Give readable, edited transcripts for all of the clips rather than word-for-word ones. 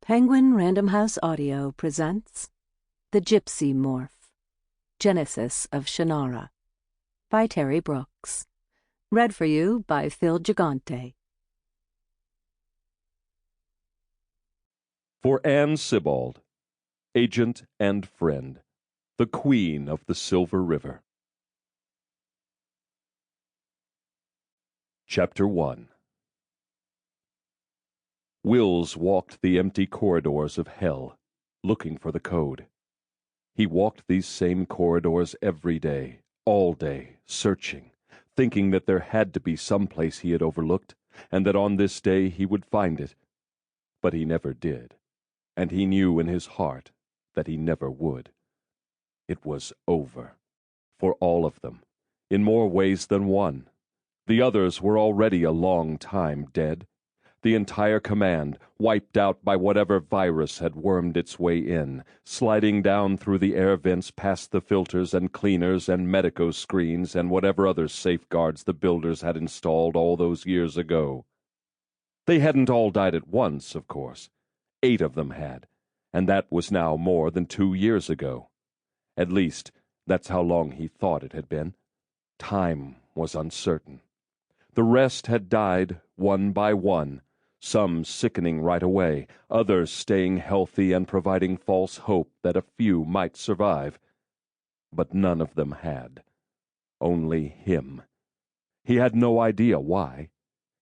Penguin Random House Audio presents The Gypsy Morph, Genesis of Shannara, by Terry Brooks. Read for you by Phil Gigante. For Anne Sibbald, agent and friend, the Queen of the Silver River. Chapter 1. Wills walked the empty corridors of hell, looking for the code. He walked these same corridors every day, all day, searching, thinking that there had to be some place he had overlooked, and that on this day he would find it. But he never did, and he knew in his heart that he never would. It was over, for all of them, in more ways than one. The others were already a long time dead. The entire command, wiped out by whatever virus had wormed its way in, sliding down through the air vents past the filters and cleaners and medico screens and whatever other safeguards the builders had installed all those years ago. They hadn't all died at once, of course. 8 of them had, and that was now more than 2 years ago. At least, that's how long he thought it had been. Time was uncertain. The rest had died one by one, some sickening right away, others staying healthy and providing false hope that a few might survive. But none of them had. Only him. He had no idea why.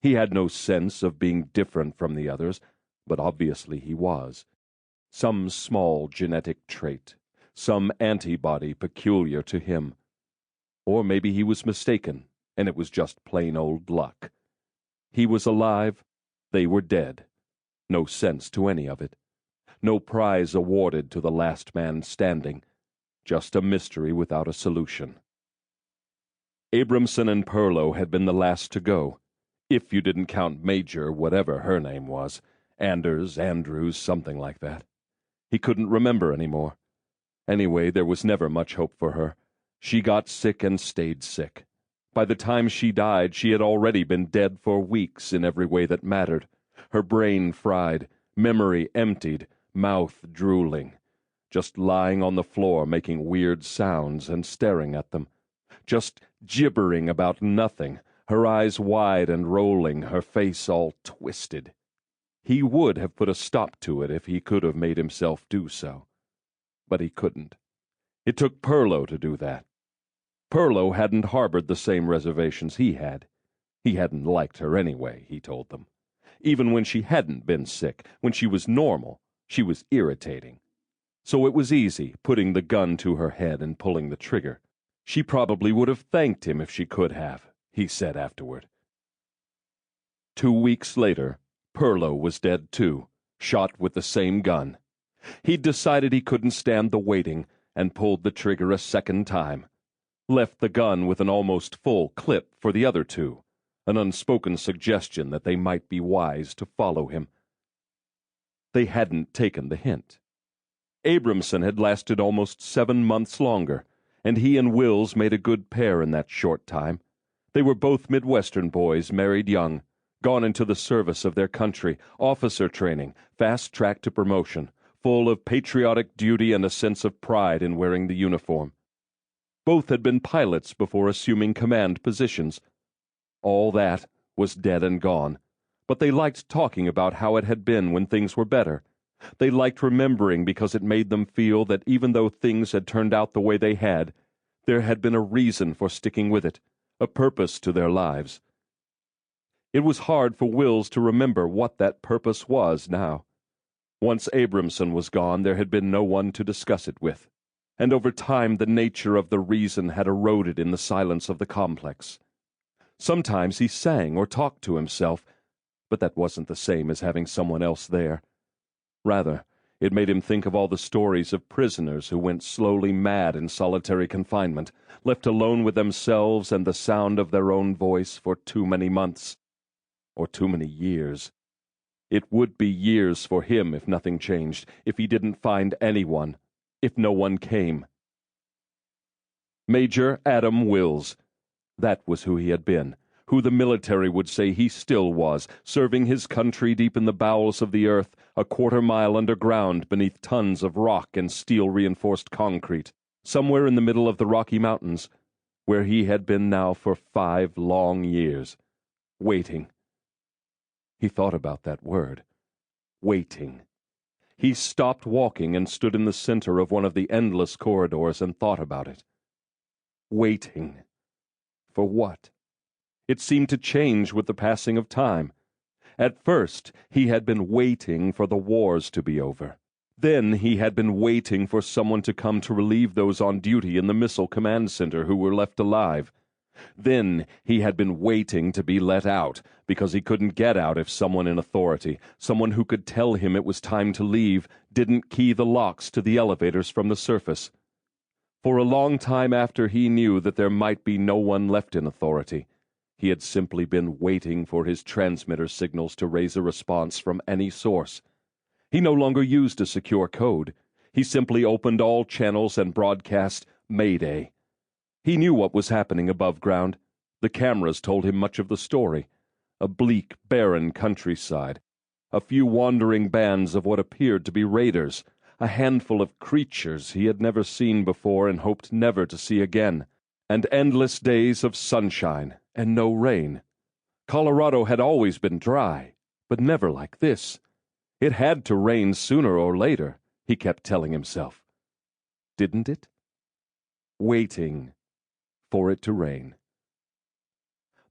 He had no sense of being different from the others, but obviously he was. Some small genetic trait, some antibody peculiar to him. Or maybe he was mistaken, and it was just plain old luck. He was alive. They were dead. No sense to any of it. No prize awarded to the last man standing. Just a mystery without a solution. Abramson and Perlow had been the last to go, if you didn't count Major whatever her name was, Andrews, something like that. He couldn't remember anymore. Anyway, there was never much hope for her. She got sick and stayed sick. By the time she died, she had already been dead for weeks in every way that mattered. Her brain fried, memory emptied, mouth drooling. Just lying on the floor making weird sounds and staring at them. Just gibbering about nothing, her eyes wide and rolling, her face all twisted. He would have put a stop to it if he could have made himself do so. But he couldn't. It took Perlow to do that. Perlow hadn't harbored the same reservations he had. He hadn't liked her anyway, he told them. Even when she hadn't been sick, when she was normal, she was irritating. So it was easy, putting the gun to her head and pulling the trigger. She probably would have thanked him if she could have, he said afterward. 2 weeks later, Perlow was dead too, shot with the same gun. He'd decided he couldn't stand the waiting and pulled the trigger a second time. Left the gun with an almost full clip for the other 2, an unspoken suggestion that they might be wise to follow him. They hadn't taken the hint. Abramson had lasted almost 7 months longer, and he and Wills made a good pair in that short time. They were both Midwestern boys, married young, gone into the service of their country, officer training, fast track to promotion, full of patriotic duty and a sense of pride in wearing the uniform. Both had been pilots before assuming command positions. All that was dead and gone, but they liked talking about how it had been when things were better. They liked remembering because it made them feel that even though things had turned out the way they had, there had been a reason for sticking with it, a purpose to their lives. It was hard for Wills to remember what that purpose was now. Once Abramson was gone, there had been no one to discuss it with. And over time the nature of the reason had eroded in the silence of the complex. Sometimes he sang or talked to himself, but that wasn't the same as having someone else there. Rather, it made him think of all the stories of prisoners who went slowly mad in solitary confinement, left alone with themselves and the sound of their own voice for too many months, or too many years. It would be years for him if nothing changed, if he didn't find anyone, if no one came. Major Adam Wills. That was who he had been, who the military would say he still was, serving his country deep in the bowels of the earth, a quarter-mile underground beneath tons of rock and steel-reinforced concrete, somewhere in the middle of the Rocky Mountains, where he had been now for 5 long years, waiting. He thought about that word, waiting. He stopped walking and stood in the center of one of the endless corridors and thought about it. Waiting. For what? It seemed to change with the passing of time. At first, he had been waiting for the wars to be over. Then he had been waiting for someone to come to relieve those on duty in the missile command center who were left alive. Then he had been waiting to be let out, because he couldn't get out if someone in authority, someone who could tell him it was time to leave, didn't key the locks to the elevators from the surface. For a long time after he knew that there might be no one left in authority, he had simply been waiting for his transmitter signals to raise a response from any source. He no longer used a secure code. He simply opened all channels and broadcast Mayday. He knew what was happening above ground. The cameras told him much of the story. A bleak, barren countryside. A few wandering bands of what appeared to be raiders. A handful of creatures he had never seen before and hoped never to see again. And endless days of sunshine and no rain. Colorado had always been dry, but never like this. It had to rain sooner or later, he kept telling himself. Didn't it? Waiting for it to rain.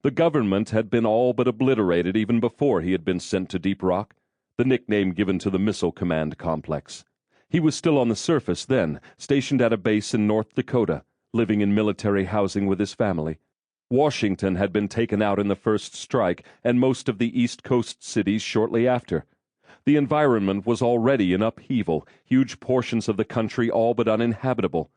The government had been all but obliterated even before he had been sent to Deep Rock, the nickname given to the missile command complex. He was still on the surface then, stationed at a base in North Dakota, living in military housing with his family. Washington had been taken out in the first strike, and most of the East Coast cities shortly after. The environment was already in upheaval, huge portions of the country all but uninhabitable.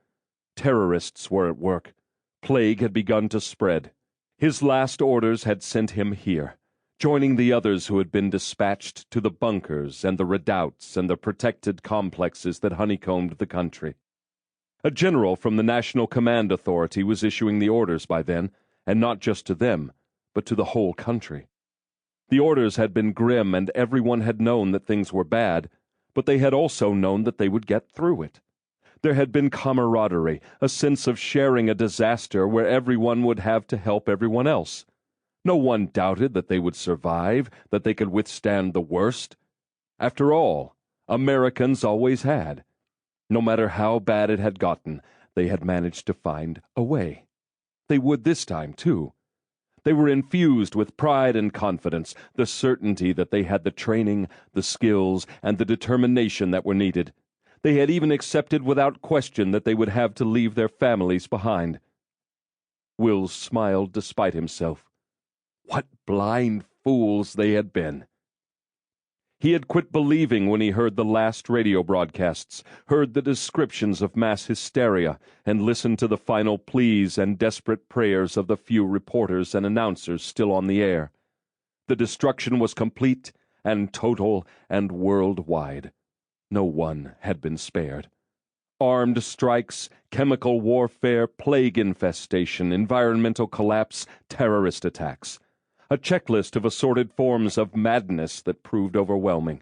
Terrorists were at work. Plague had begun to spread. His last orders had sent him here, joining the others who had been dispatched to the bunkers and the redoubts and the protected complexes that honeycombed the country. A general from the National Command Authority was issuing the orders by then, and not just to them, but to the whole country. The orders had been grim, and everyone had known that things were bad, but they had also known that they would get through it. There had been camaraderie, a sense of sharing a disaster where everyone would have to help everyone else. No one doubted that they would survive, that they could withstand the worst. After all, Americans always had. No matter how bad it had gotten, they had managed to find a way. They would this time, too. They were infused with pride and confidence, the certainty that they had the training, the skills, and the determination that were needed. They had even accepted without question that they would have to leave their families behind. Will smiled despite himself. What blind fools they had been. He had quit believing when he heard the last radio broadcasts, heard the descriptions of mass hysteria, and listened to the final pleas and desperate prayers of the few reporters and announcers still on the air. The destruction was complete and total and worldwide. No one had been spared. Armed strikes, chemical warfare, plague infestation, environmental collapse, terrorist attacks. A checklist of assorted forms of madness that proved overwhelming.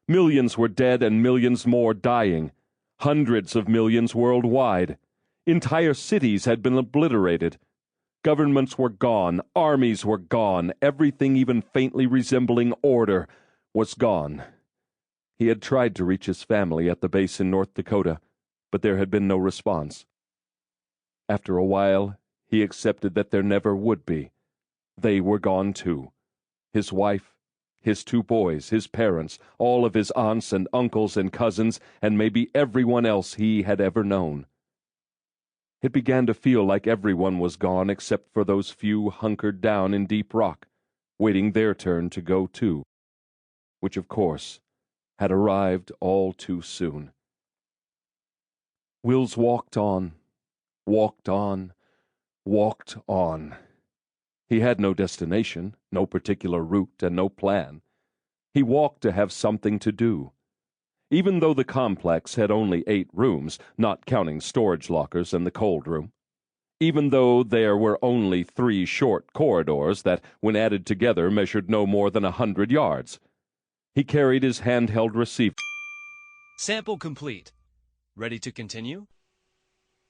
Millions were dead and millions more dying. Hundreds of millions worldwide. Entire cities had been obliterated. Governments were gone, armies were gone, everything even faintly resembling order was gone. He had tried to reach his family at the base in North Dakota, but there had been no response. After a while, he accepted that there never would be. They were gone too. His wife, his 2 boys, his parents, all of his aunts and uncles and cousins, and maybe everyone else he had ever known. It began to feel like everyone was gone except for those few hunkered down in Deep Rock, waiting their turn to go too, which of course had arrived all too soon. Wills walked on, walked on, walked on. He had no destination, no particular route, and no plan. He walked to have something to do. Even though the complex had only 8 rooms, not counting storage lockers and the cold room. even though there were only 3 short corridors that, when added together, measured no more than 100 yards. He carried his handheld receiver. Sample complete. Ready to continue?